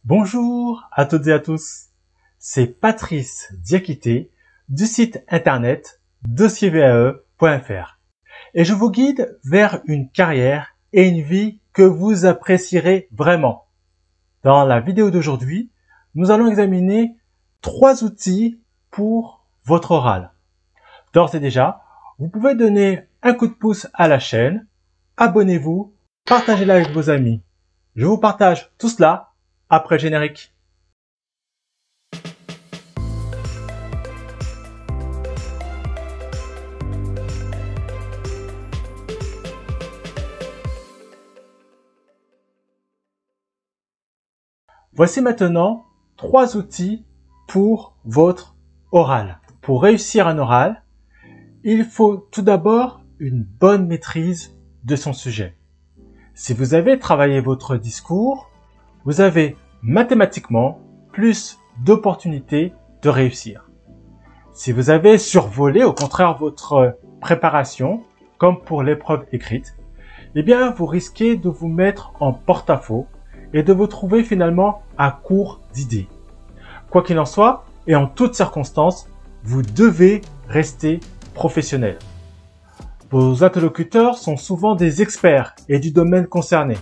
Bonjour à toutes et à tous, c'est Patrice Diakité du site internet dossiervae.fr et je vous guide vers une carrière et une vie que vous apprécierez vraiment. Dans la vidéo d'aujourd'hui, nous allons examiner 3 outils pour votre oral. D'ores et déjà, vous pouvez donner un coup de pouce à la chaîne, abonnez-vous, partagez-la avec vos amis. Je vous partage tout cela après le générique. Voici maintenant 3 outils pour votre oral. Pour réussir un oral, il faut tout d'abord une bonne maîtrise de son sujet. Si vous avez travaillé votre discours, vous avez mathématiquement plus d'opportunités de réussir. Si vous avez survolé au contraire votre préparation, comme pour l'épreuve écrite, eh bien vous risquez de vous mettre en porte-à-faux et de vous trouver finalement à court d'idées. Quoi qu'il en soit, et en toutes circonstances, vous devez rester professionnel. Vos interlocuteurs sont souvent des experts et du domaine concerné.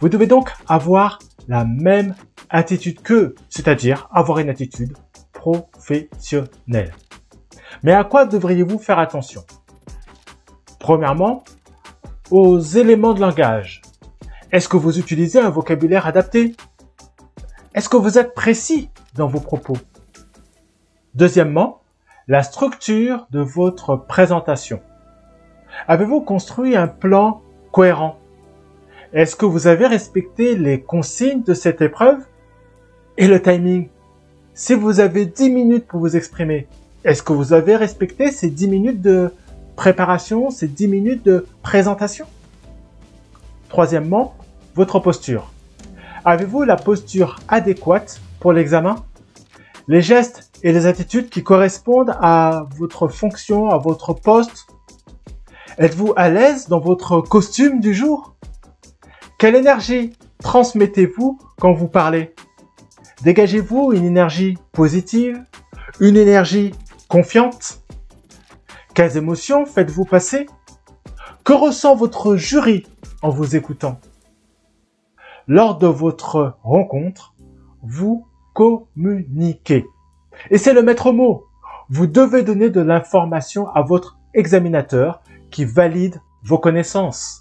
Vous devez donc avoir la même attitude qu'eux, c'est-à-dire avoir une attitude professionnelle. Mais à quoi devriez-vous faire attention? Premièrement, aux éléments de langage. Est-ce que vous utilisez un vocabulaire adapté? Est-ce que vous êtes précis dans vos propos? Deuxièmement, la structure de votre présentation. Avez-vous construit un plan cohérent? Est-ce que vous avez respecté les consignes de cette épreuve? Et le timing? Si vous avez 10 minutes pour vous exprimer, est-ce que vous avez respecté ces 10 minutes de préparation, ces 10 minutes de présentation? Troisièmement, votre posture. Avez-vous la posture adéquate pour l'examen? Les gestes et les attitudes qui correspondent à votre fonction, à votre poste? Êtes-vous à l'aise dans votre costume du jour? Quelle énergie transmettez-vous quand vous parlez? Dégagez-vous une énergie positive? Une énergie confiante? Quelles émotions faites-vous passer? Que ressent votre jury en vous écoutant? Lors de votre rencontre, vous communiquez. Et c'est le maître mot. Vous devez donner de l'information à votre examinateur qui valide vos connaissances.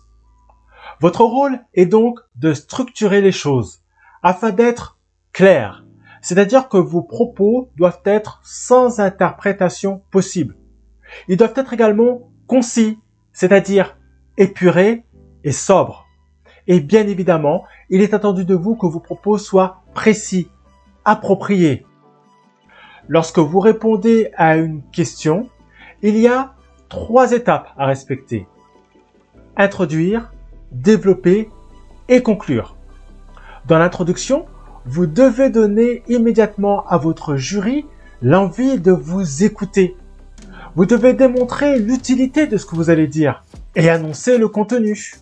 Votre rôle est donc de structurer les choses afin d'être clair, c'est-à-dire que vos propos doivent être sans interprétation possible. Ils doivent être également concis, c'est-à-dire épurés et sobres. Et bien évidemment, il est attendu de vous que vos propos soient précis, appropriés. Lorsque vous répondez à une question, il y a 3 étapes à respecter. Introduire, développer et conclure. Dans l'introduction, vous devez donner immédiatement à votre jury l'envie de vous écouter. Vous devez démontrer l'utilité de ce que vous allez dire et annoncer le contenu.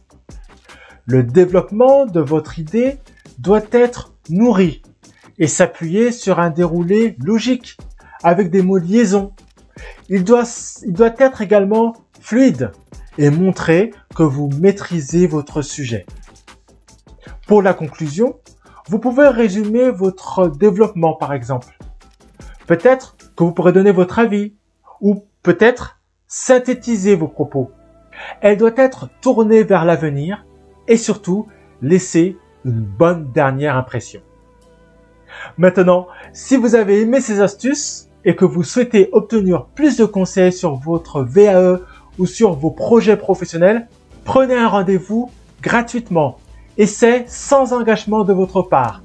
Le développement de votre idée doit être nourri et s'appuyer sur un déroulé logique avec des mots de liaison. Il doit être également fluide et montrer que vous maîtrisez votre sujet. Pour la conclusion, vous pouvez résumer votre développement par exemple. Peut-être que vous pourrez donner votre avis ou peut-être synthétiser vos propos. Elle doit être tournée vers l'avenir et surtout laisser une bonne dernière impression. Maintenant, si vous avez aimé ces astuces et que vous souhaitez obtenir plus de conseils sur votre VAE ou sur vos projets professionnels, prenez un rendez-vous gratuitement et c'est sans engagement de votre part.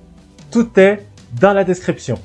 Tout est dans la description.